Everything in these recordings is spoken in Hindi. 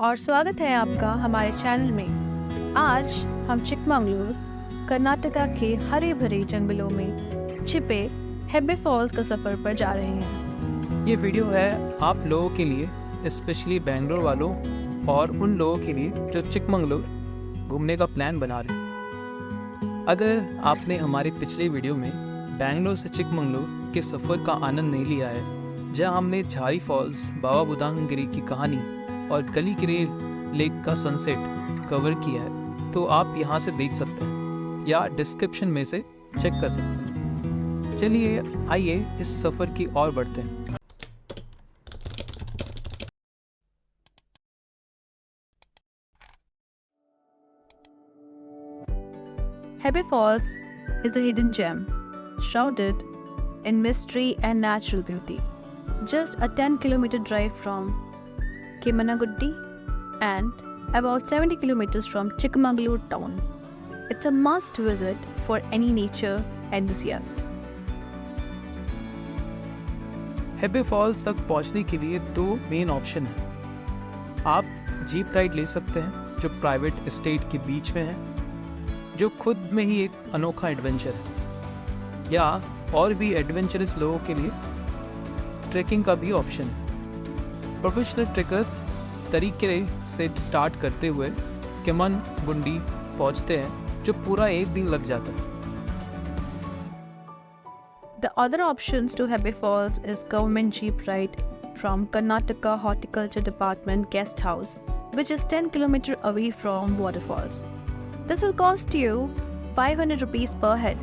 और स्वागत है आपका हमारे चैनल में। आज हम चिकमंगलूर, कर्नाटका के हरे भरे जंगलों में छिपे हेब्बे फॉल्स का सफ़र पर जा रहे हैं। ये वीडियो है आप लोगों के लिए, स्पेशली बेंगलोर वालों और उन लोगों के लिए जो चिकमंगलूर घूमने का प्लान बना रहे हैं। अगर आपने हमारी पिछली वीडियो में बेंगलोर से चिकमंगलूर के सफ़र का आनंद नहीं लिया है, जहां हमने झारी फॉल्स, बाबा बुदांगगिरी की कहानी और कलिकिरे लेक का सनसेट कवर किया है, तो आप यहाँ से देख सकते हैं या डिस्क्रिप्शन में से चेक कर सकते हैं। चलिए आइए इस सफ़र की ओर बढ़ते हैं। Hebbe Falls is a hidden gem, shrouded in mystery and natural beauty. Just a 10-kilometer drive from Kemanaguddi and about 70 kilometers from Chikmagalur town. It's a must visit for any nature enthusiast. Hebbe falls तक पहुंचने के लिए दो मेन ऑप्शन हैं। आप जीप राइड ले सकते हैं जो प्राइवेट एस्टेट के बीच में है, जो खुद में ही एक अनोखा एडवेंचर है, या और भी एडवेंचरस लोगों के लिए ट्रैकिंग का भी ऑप्शन है। प्रोफेशनल ट्रेकर्स तरीके से स्टार्ट करते हुए केमनगुंडी पहुंचते हैं, जो पूरा एक दिन लग जाता है। The other options to Hebbe Falls is government jeep ride from Karnataka Horticulture Department Guest House, which is 10 kilometers away from waterfalls. This will cost you 500 rupees per head.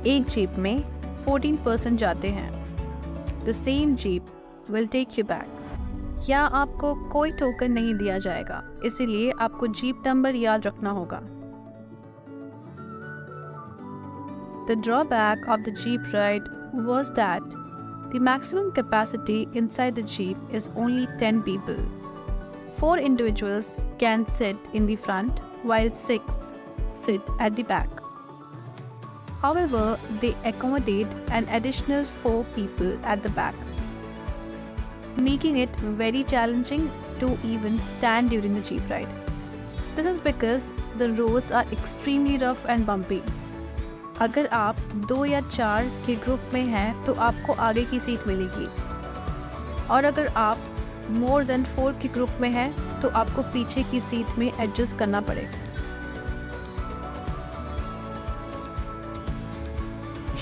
एक जीप में 14% जाते हैं। The same jeep will take you back. या आपको कोई टोकन नहीं दिया जाएगा, इसीलिए आपको जीप नंबर याद रखना होगा। The drawback of the jeep ride was that the maximum capacity inside the jeep is only 10 people. 4 individuals can sit in the front while 6 sit at the back. However, they accommodate an additional 4 people at the back, making it very challenging to even stand during the jeep ride. This is because the roads are extremely rough and bumpy. अगर आप 2 या 4 के ग्रुप में हैं तो आपको आगे की सीट मिलेगी, और अगर आप मोर देन 4 के ग्रुप में हैं तो आपको पीछे की सीट में एडजस्ट करना पड़ेगा।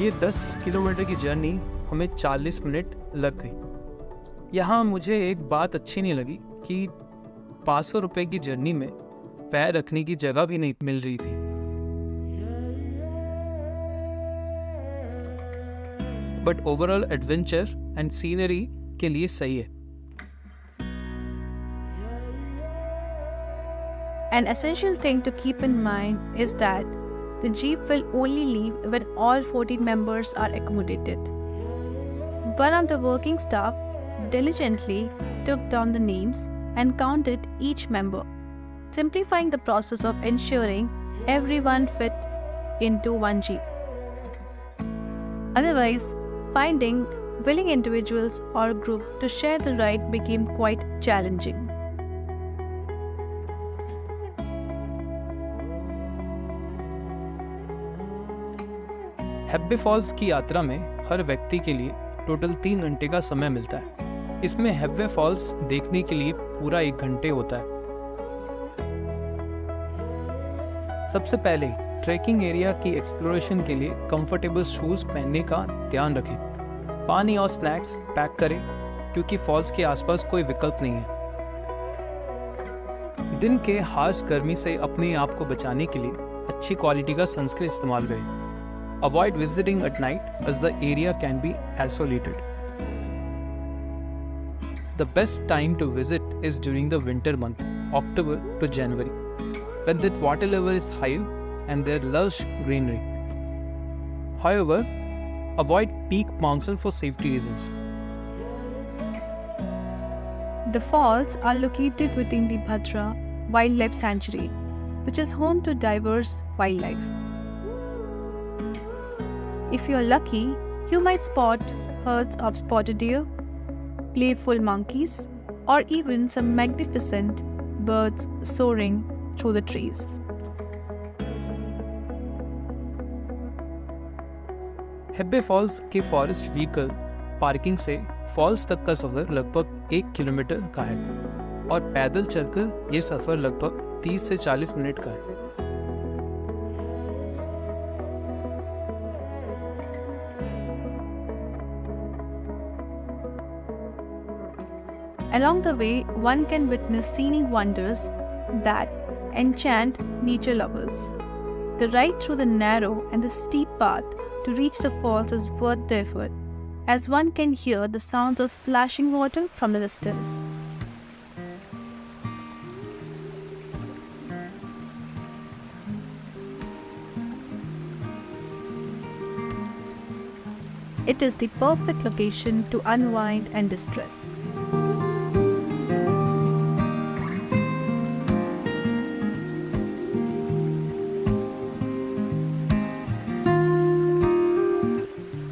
ये 10 किलोमीटर की जर्नी हमें 40 मिनट लग गई। यहाँ मुझे एक बात अच्छी नहीं लगी कि 500 रुपये की जर्नी में पैर रखने की जगह भी नहीं मिल रही थी। But overall adventure and scenery के लिए सही है। An essential thing to keep in mind is that the jeep will only leave when all 14 members are accommodated. One of the working staff diligently took down the names and counted each member, simplifying the process of ensuring everyone fit into one jeep. Otherwise, finding willing individuals or group to share the ride became quite challenging. Hebbe falls की यात्रा में हर व्यक्ति के लिए टोटल 3 घंटे का समय मिलता है। इसमें हेब्बे फॉल्स देखने के लिए पूरा 1 घंटे होता है। सबसे पहले ट्रैकिंग एरिया की एक्सप्लोरेशन के लिए कंफर्टेबल शूज पहनने का ध्यान रखें। पानी और स्नैक्स पैक करें, क्योंकि फॉल्स के आसपास कोई विकल्प नहीं है। दिन के हार्श गर्मी से अपने आप को बचाने के लिए अच्छी क्वालिटी का सनस्क्रीन इस्तेमाल करें। Avoid visiting at night as the area can be isolated. The best time to visit is during the winter month, October to January, when the water level is higher and there lush greenery. However, avoid peak monsoon for safety reasons. The falls are located within the Bhadra Wildlife Sanctuary, which is home to diverse wildlife. If you're lucky, you might spot herds of spotted deer, playful monkeys, or even some magnificent birds soaring through the trees. Hebbe falls के फॉरेस्ट व्हीकल पार्किंग से फॉल्स तक का सफ़र लगभग 1 किलोमीटर का है और पैदल चलकर ये सफ़र लगभग 30 से 40 मिनट का है। Along the way, one can witness scenic wonders that enchant nature lovers. The ride through the narrow and the steep path to reach the falls is worth the effort, as one can hear the sounds of splashing water from the distance. It is the perfect location to unwind and distress.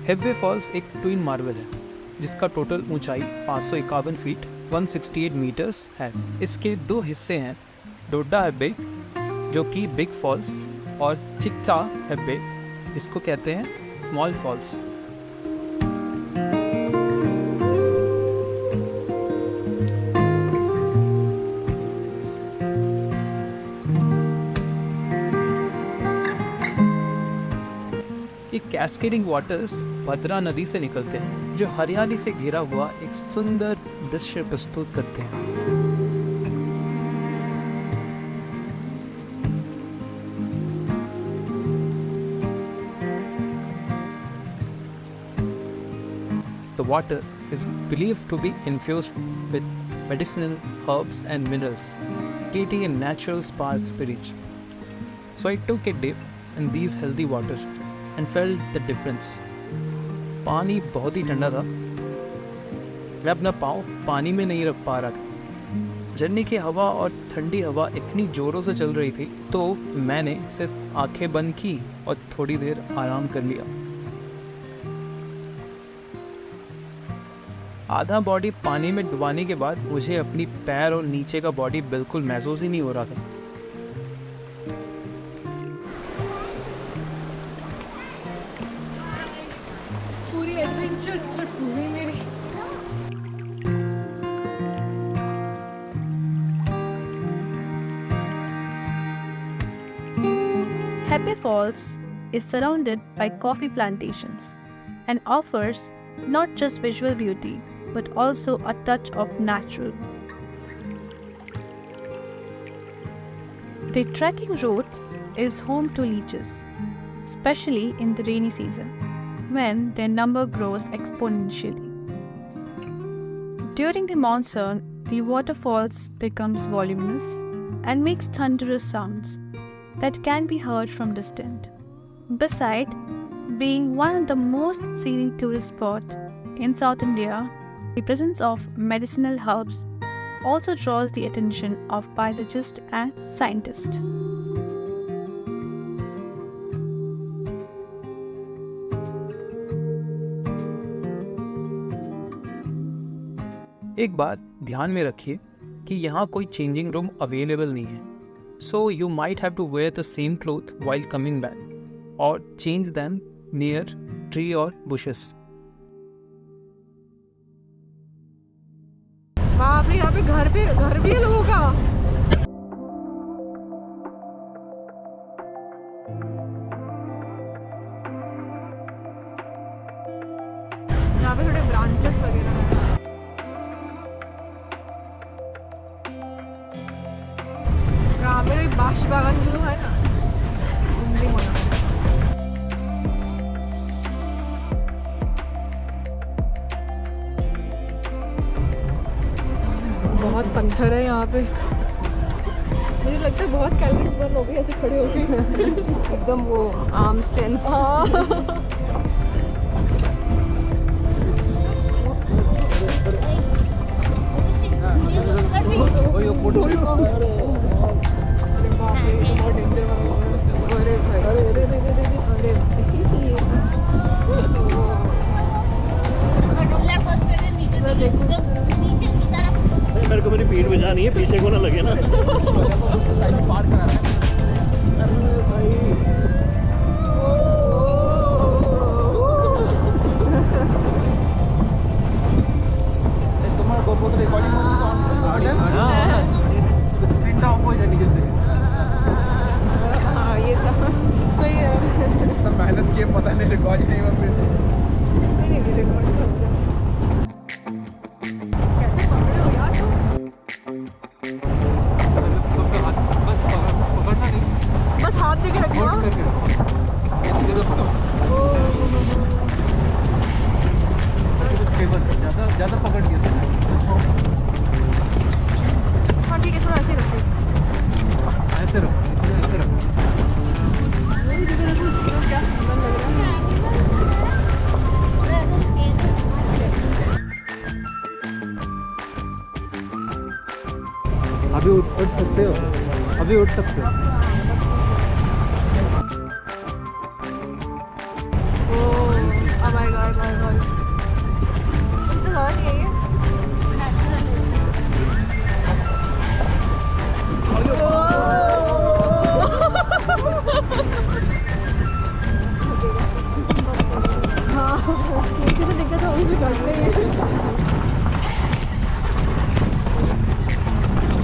Hebbe falls एक ट्विन मार्बल है जिसका टोटल ऊंचाई 551 फीट 168 मीटर्स है। इसके 2 हिस्से हैं, डोडा हेब्बे जो कि बिग फॉल्स और चिक्का हेब्बे जिसको कहते हैं स्मॉल फॉल्स। ये कैस्केडिंग वाटर्स भद्रा नदी से निकलते हैं जो हरियाली से घिरा हुआ एक सुंदर दृश्य प्रस्तुत करते हैं। The water is believed to be infused with medicinal herbs and minerals, creating a natural spa experience. So I took a dip in these healthy water and felt the difference. पानी बहुत ही ठंडा था, मैं अपना पाँव पानी में नहीं रख पा रहा था। झरने की हवा और ठंडी हवा इतनी ज़ोरों से चल रही थी तो मैंने सिर्फ आंखें बंद की और थोड़ी देर आराम कर लिया। आधा बॉडी पानी में डुबाने के बाद मुझे अपनी पैर और नीचे का बॉडी बिल्कुल महसूस ही नहीं हो रहा था। पूरी एडवेंचर हो गई मेरी। Hebbey Falls is surrounded by coffee plantations and offers not just visual beauty but also a touch of natural. The trekking route is home to leeches, especially in the rainy season when their number grows exponentially. During the monsoon, the waterfalls becomes voluminous and makes thunderous sounds that can be heard from distance. Besides being one of the most scenic tourist spots in South India, the presence of medicinal herbs also draws the attention of biologists and scientists. एक बात ध्यान में रखिए कि यहाँ कोई चेंजिंग रूम अवेलेबल नहीं है, so you might have to wear the same clothes while coming back or change them near tree or bushes. बाप रे, यहाँ पे घर भी है लोगों का। यहाँ पे थोड़े ब्रांचेस वगैरह हैं। यहाँ पे बांस बागान जो है ना, घूमने होना। बहुत पत्थर है यहाँ पे। मुझे लगता है बहुत कैलोरीज बर्न हो गई ऐसे खड़े हो गए। एकदम वो आर्म स्ट्रेंथ। जरा देखो नहीं, मेरे को मेरी पीठ बजानी है, पीछे को ना लगे ना। पार करा रहा है। तुम्हारा गोप्रो तो रिकॉर्डिंग हो चुका है, स्क्रीन ऑफ हो जाएगी जल्दी। हाँ ये सब सही है। इतना मेहनत किए, पता नहीं रिकॉर्ड ही नहीं हुआ फिर। नहीं रिकॉर्ड हो गया। कैसे पकड़े हो यार तुम? पकड़ना नहीं, बस हाथ दे के रखो। होल्ड करके रखो, ये तो पकड़ो। ज़्यादा पकड़ दिया तुमने। हाँ ठीक है, थोड़ा ऐसे ही रखो। ऐसे रखो, ऐसे रखो। क्या सुंदर लग रहा है। अभी उठ सकते हो, अभी उठ सकते हो। अब आएगा अब तो ज़्यादा नहीं है ये। हाँ किसी को दिक्कत होगी तो करते हैं।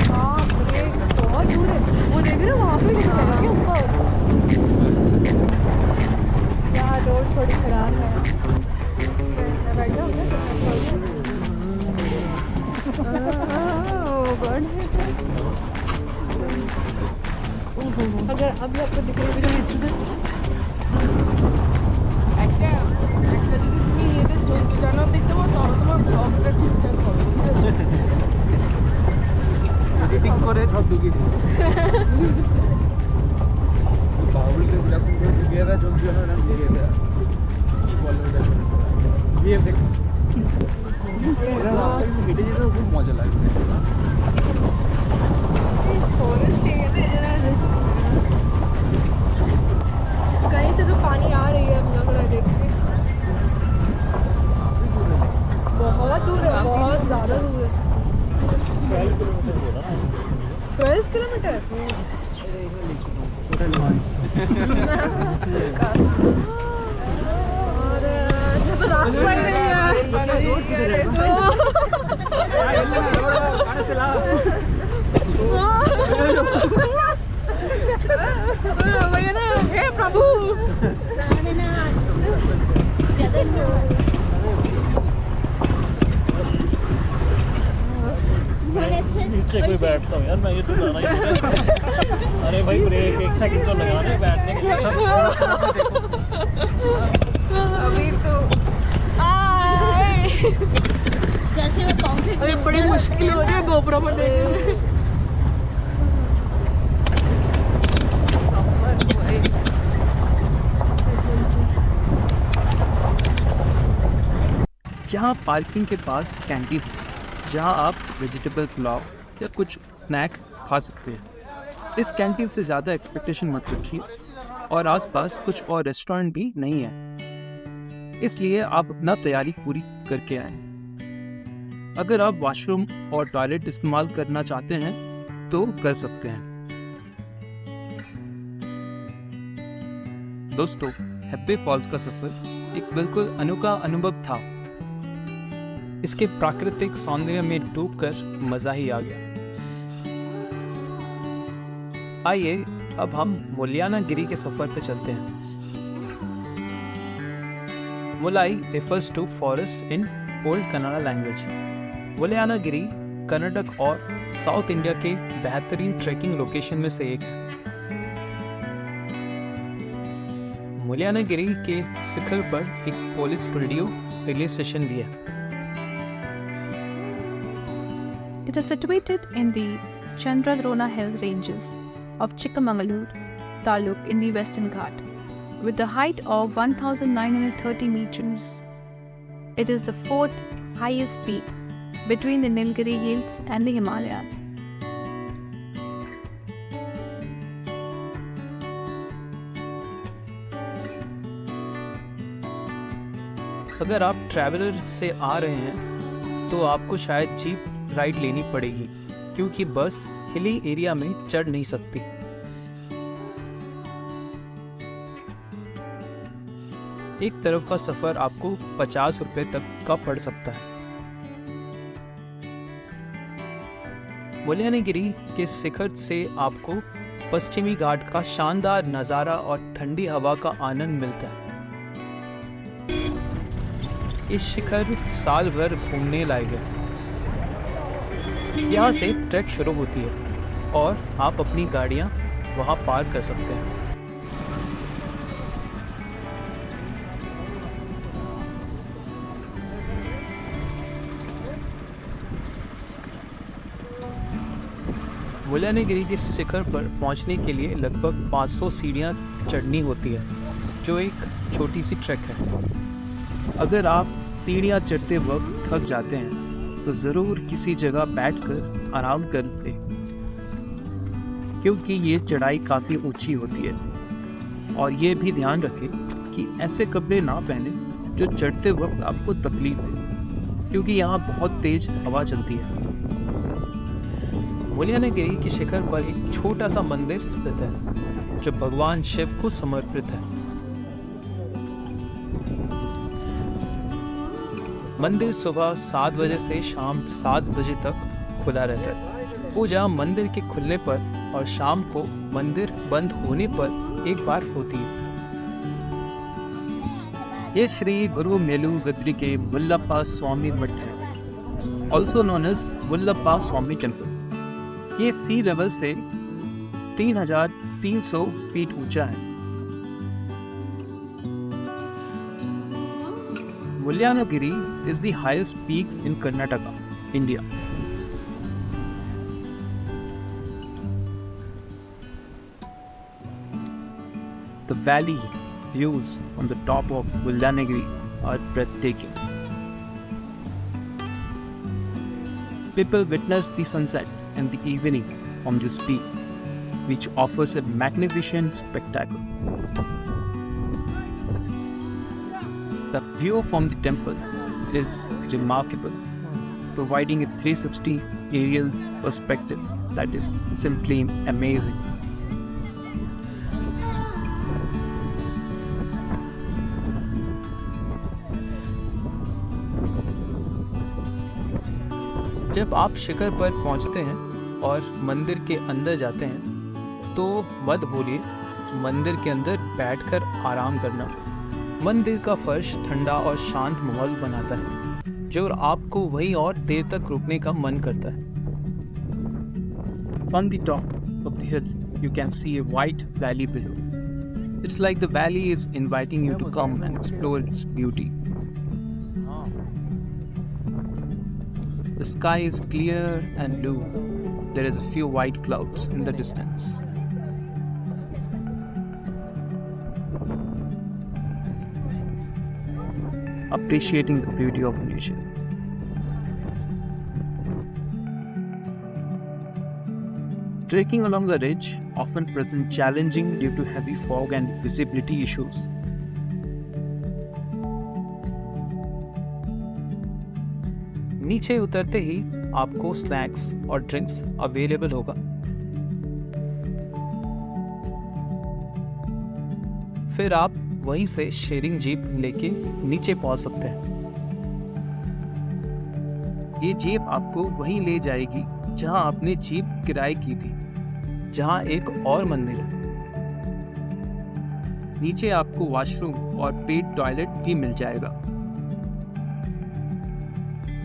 हाँ ये बहुत दूर है, वो देख रहे हो वहाँ पे क्या ऊपर। यार रोड थोड़ी खराब है। बैठा हो अगर अभी आपको दिख रही है এডিটিং করে সব ঢুকিয়ে দিই। বাবুলকে যখন ঢুকিয়ে দেয় জলদি যেন এরকম ঢুকিয়ে দেয়। কি বলে ওটা? VFX। ওরা রাস্তায় কিন্তু হেঁটে যেতে খুব মজা লাগে। कहीं से तो पानी आ रही है, अब लग रहा है देख के। बहुत दूर है, बहुत ज़्यादा दूर है। 12 किलोमीटर। और ये तो रास्ता ही नहीं है। भैया ना, हे प्रभु नीचे कोई बैठता हूँ यार, मैं ये तो जाना ही है। अरे भाई ब्रेक 1 सेकंड तो लगाने बैठने के लिए। अभी तो जैसे मैं कॉन्क्रीट अभी बड़ी मुश्किल हो रही है गोप्रो पर देखने। यहाँ पार्किंग के पास कैंटीन है, जहाँ आप वेजिटेबल पुलाव या कुछ स्नैक्स खा सकते हैं। इस कैंटीन से ज़्यादा एक्सपेक्टेशन मत रखिए और आसपास कुछ और रेस्टोरेंट भी नहीं है, इसलिए आप अपना तैयारी पूरी करके आएं। अगर आप वॉशरूम और टॉयलेट इस्तेमाल करना चाहते हैं तो कर सकते हैं। दोस्तों, हैप्पी फॉल्स का सफ़र एक बिल्कुल अनोखा अनुभव था। इसके प्राकृतिक सौंदर्य में डूबकर मजा ही आ गया। आइए अब हम मुलियानागिरी के सफर पे चलते हैं। मुलाई refers to forest in old Kannada language. मुलियानागिरी Karnataka और साउथ इंडिया के बेहतरीन ट्रैकिंग लोकेशन में से एक है। मुलियानागिरी के शिखर पर एक पुलिस रेडियो रिले स्टेशन भी है। It is situated in the Chandradrona Hills ranges of Chikmagalur Taluk in the Western Ghat, with a height of 1,930 meters. It is the fourth highest peak between the Nilgiri Hills and the Himalayas. अगर आप ट्रैवलर से आ रहे हैं तो आपको शायद जीप राइड लेनी पड़ेगी, क्योंकि बस हिली एरिया में चढ़ नहीं सकती। एक तरफ का सफर आपको 50 रुपए तक का पड़ सकता है। मुल्यानगिरी के शिखर से आपको पश्चिमी घाट का शानदार नज़ारा और ठंडी हवा का आनंद मिलता है। इस शिखर साल भर घूमने लायक है। यहाँ से ट्रैक शुरू होती है और आप अपनी गाड़ियाँ वहाँ पार्क कर सकते हैं। मुल्यानगिरी के शिखर पर पहुंचने के लिए लगभग 500 सीढ़ियां चढ़नी होती है, जो एक छोटी सी ट्रैक है। अगर आप सीढ़ियां चढ़ते वक्त थक जाते हैं तो ज़रूर किसी जगह बैठकर आराम कर लें, क्योंकि ये चढ़ाई काफ़ी ऊंची होती है। और ये भी ध्यान रखें कि ऐसे कपड़े ना पहने जो चढ़ते वक्त आपको तकलीफ दे, क्योंकि यहाँ बहुत तेज़ हवा चलती है। मुल्यानगिरी के शिखर पर एक छोटा सा मंदिर स्थित है, जो भगवान शिव को समर्पित है। मंदिर सुबह 7 बजे से शाम 7 बजे तक खुला रहता है। पूजा मंदिर के खुलने पर और शाम को मंदिर बंद होने पर एक बार होती है। ये श्री गुरु मेलुगद्री के मुल्लप्पा स्वामी मठ है, ऑल्सो नोन एज मुल्लप्पा स्वामी टेम्पल। ये सी लेवल से 3300 फीट ऊंचा है। Mullayanagiri is the highest peak in Karnataka, India. The valley views on the top of Mulyanagiri are breathtaking. People witness the sunset in the evening on this peak, which offers a magnificent spectacle. The view from the temple is remarkable, providing a 360 aerial perspective that is simply amazing. जब आप शिखर पर पहुंचते हैं और मंदिर के अंदर जाते हैं तो मत भूलिए मंदिर के अंदर बैठकर आराम करना। मंदिर का फर्श ठंडा और शांत माहौल बनाता है, जो आपको वहीं और देर तक रुकने का मन करता है। From the top of the hills, you can see a white valley below. It's like the valley is inviting you to come and explore its beauty. The sky is clear and blue. There is a few white clouds in the distance. Appreciating the beauty of nature. Trekking along the ridge often presents challenging due to heavy fog and visibility issues. नीचे उतरते ही आपको स्नैक्स और ड्रिंक्स अवेलेबल होगा। फिर आप वहीं से शेयरिंग जीप लेके नीचे पहुंच सकते हैं। ये जीप आपको वहीं ले जाएगी जहां आपने जीप किराए की थी, जहां एक और मंदिर है। नीचे आपको वॉशरूम और पेड टॉयलेट भी मिल जाएगा।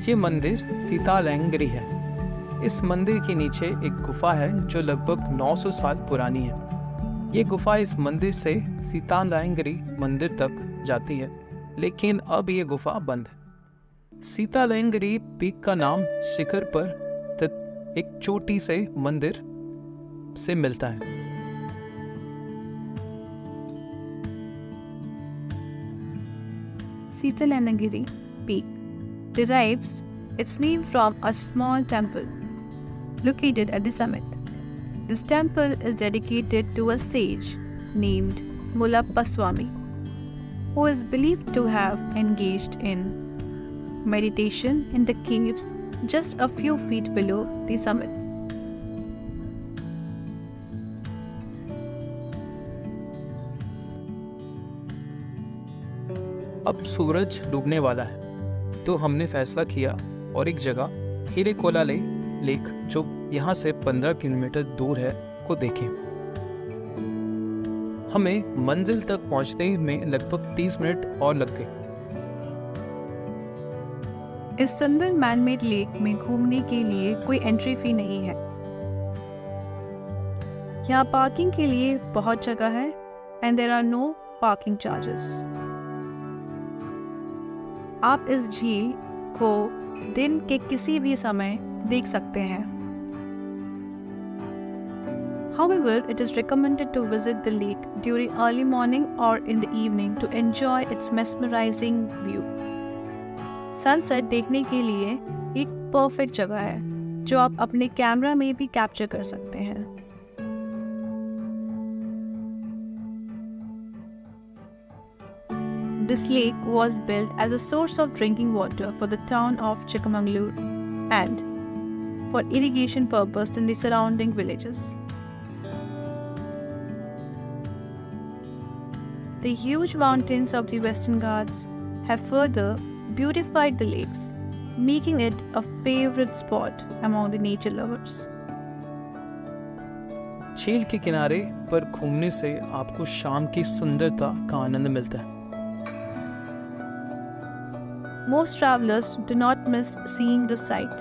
ये मंदिर सीतालैंगरी है। इस मंदिर के नीचे एक गुफा है जो लगभग 900 साल पुरानी है। ये गुफा इस मंदिर से सीतालैंगरी मंदिर तक जाती है, लेकिन अब ये गुफा बंद है। सीतालैंगरी पीक का नाम शिखर पर स्थित एक छोटी से मंदिर से मिलता है। Sitalanagiri Peak derives its name from a small temple located at the summit. This temple is dedicated to a sage named Mullappa Swami, who is believed to have engaged in meditation in the caves just a few feet below the summit. अब सूरज डूबने वाला है, तो हमने फैसला किया और एक जगह हीरेकोलाले लेक, जो यहाँ से 15 किलोमीटर दूर है, को देखें। हमें मंजिल तक पहुँचने में लगभग 30 मिनट और लग गए। इस सुंदर मैनमेड लेक में घूमने के लिए कोई एंट्री फी नहीं है। यहाँ पार्किंग के लिए बहुत जगह है and there are no parking charges. आप इस झील को दिन के किसी भी समय देख सकते हैं। However, it is recommended to visit the lake during early morning or in the evening to enjoy its mesmerizing view. Sunset देखने के लिए एक परफेक्ट जगह है जो आप अपने कैमरा में भी कैप्चर कर सकते हैं। This lake was built as a source of drinking water for the town of Chikmagalur and for irrigation purpose in the surrounding villages. The huge mountains of the Western Ghats have further beautified the lakes, making it a favorite spot among the nature lovers. झील के किनारे पर घूमने से आपको शाम की सुंदरता का आनंद मिलता है। Most travelers do not miss seeing the sight.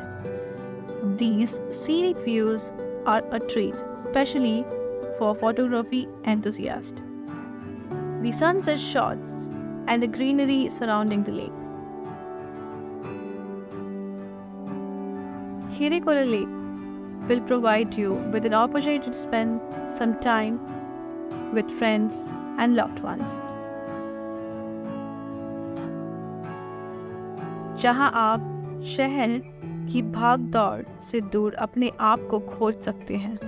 These scenic views are a treat, especially for photography enthusiasts. The sunset shots and the greenery surrounding the lake. Hirekola Lake will provide you with an opportunity to spend some time with friends and loved ones. जहां आप शहर की भाग-दौड़ से दूर अपने आप को खोज सकते हैं।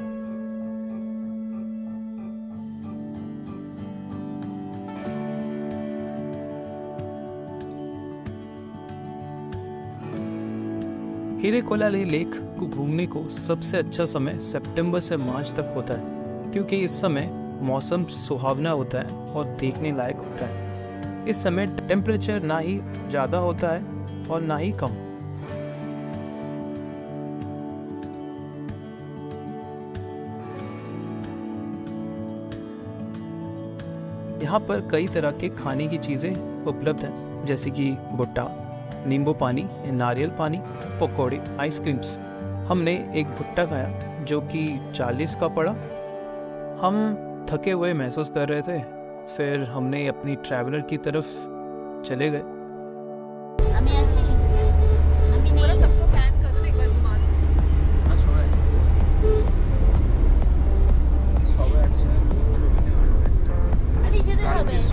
हीरेकोलाले लेक को घूमने को सबसे अच्छा समय सितंबर से मार्च तक होता है, क्योंकि इस समय मौसम सुहावना होता है और देखने लायक होता है। इस समय टेम्परेचर ना ही ज़्यादा होता है और ना ही कम। यहाँ पर कई तरह के खाने की चीज़ें उपलब्ध हैं, जैसे कि भुट्टा, नींबू पानी, नारियल पानी, पकौड़े, आइसक्रीम्स। हमने एक भुट्टा खाया जो कि 40 का पड़ा। हम थके हुए महसूस कर रहे थे, फिर हमने अपनी ट्रैवलर की तरफ चले गए। सबको प्लान करो ना, एक बार घुमा लो।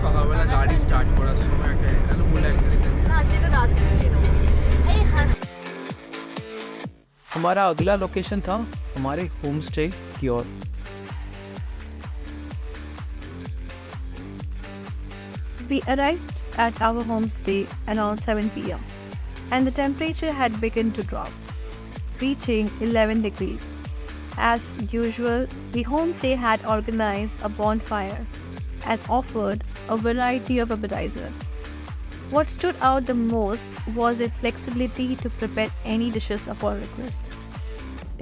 সকালবেলা গাড়ি স্টার্ট করার সময় একটা বলে না আজকে তো রাত में দিয়ে दो। हमारा अगला लोकेशन था हमारे होम स्टे की ओर। We arrived at our homestay around 7 p.m. and the temperature had begun to drop, reaching 11 degrees. As usual, the homestay had organized a bonfire and offered a variety of appetizers. What stood out the most was its flexibility to prepare any dishes upon request.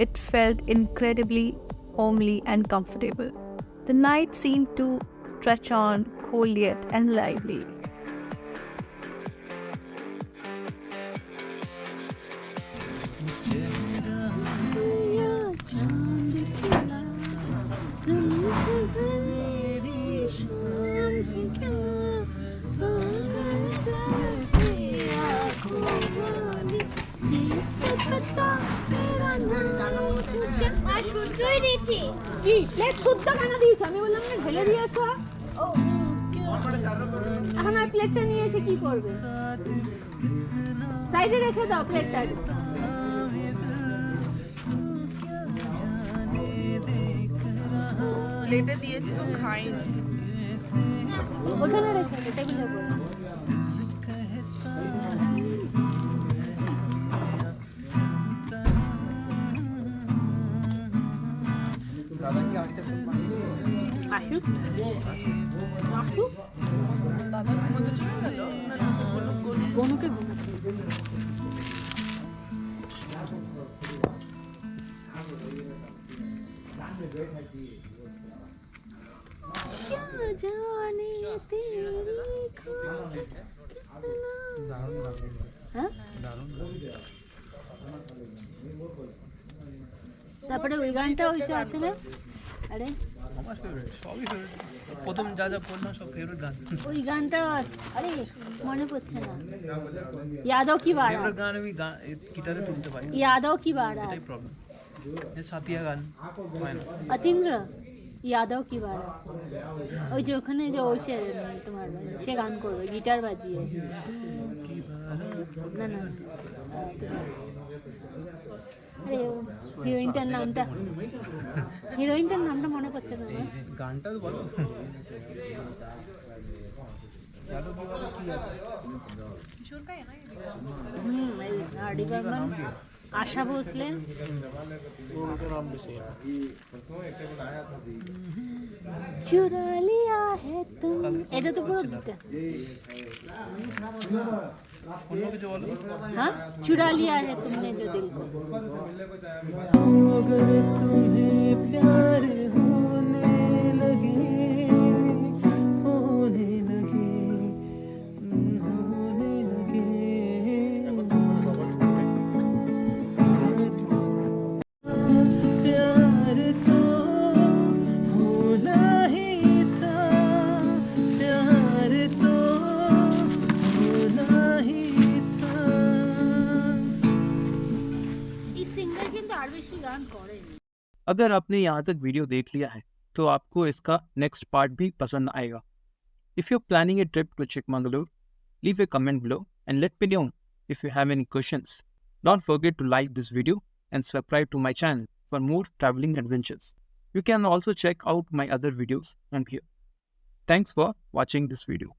It felt incredibly homely and comfortable. The night seemed to stretch on, cold yet and lively. কি প্লেট শুদ্ধ কেন দিয়েছো? আমি বললাম না ঢেলে দিয়ে আসো। এখন আর প্লেটটা নিয়ে এসে কি করবে? সাইডে রেখে দাও প্লেটটা। প্লেটে দিয়েছি তো খাইনি। ওখানে রেখে দে টেবিলের উপর। আসুক আসুক গনুকে ঘুমাতে क्या जाने तेरी खाक कितना হ্যাঁ তারপরে ওই গানটা ওইসব আছে না আরে আমার ফেভারিট সবই ফেভারিট প্রথম যা যা বললাম সব ফেভারিট গান ওই গানটা আরে মনে পড়ছে না यादों की बाड़ा ফেভারিট গান আমি গিটারে তুলতে পারি यादों की बाड़ा এটাই প্রবলেম এই সাথিয়া গান হয় না অতীন্দ্র यादव की बाड़ा ওই যে ওখানে যে ওই সে তোমার সে গান করবে গিটার বাজিয়ে না না আরে হিরোইনটার নামটা মনে পড়ছে না আমার। গানটা তো বলো এই আরডি বর্মন আশা ভোসলে चुरा लिया है तुम এটা তো পুরো অন্য কিছু বলো हाँ चुरा लिया है तुमने जो दिल को इस सिंगर কিন্তু আর বেশি গান করেনি अगर आपने यहाँ तक वीडियो देख लिया है तो आपको इसका नेक्स्ट पार्ट भी पसंद आएगा. If you're planning a trip to Chikmagalur, leave a comment below and let me know if you have any questions. Don't forget to like this video and subscribe to my channel for more traveling adventures. You can also check out my other videos on here. Thanks for watching this video.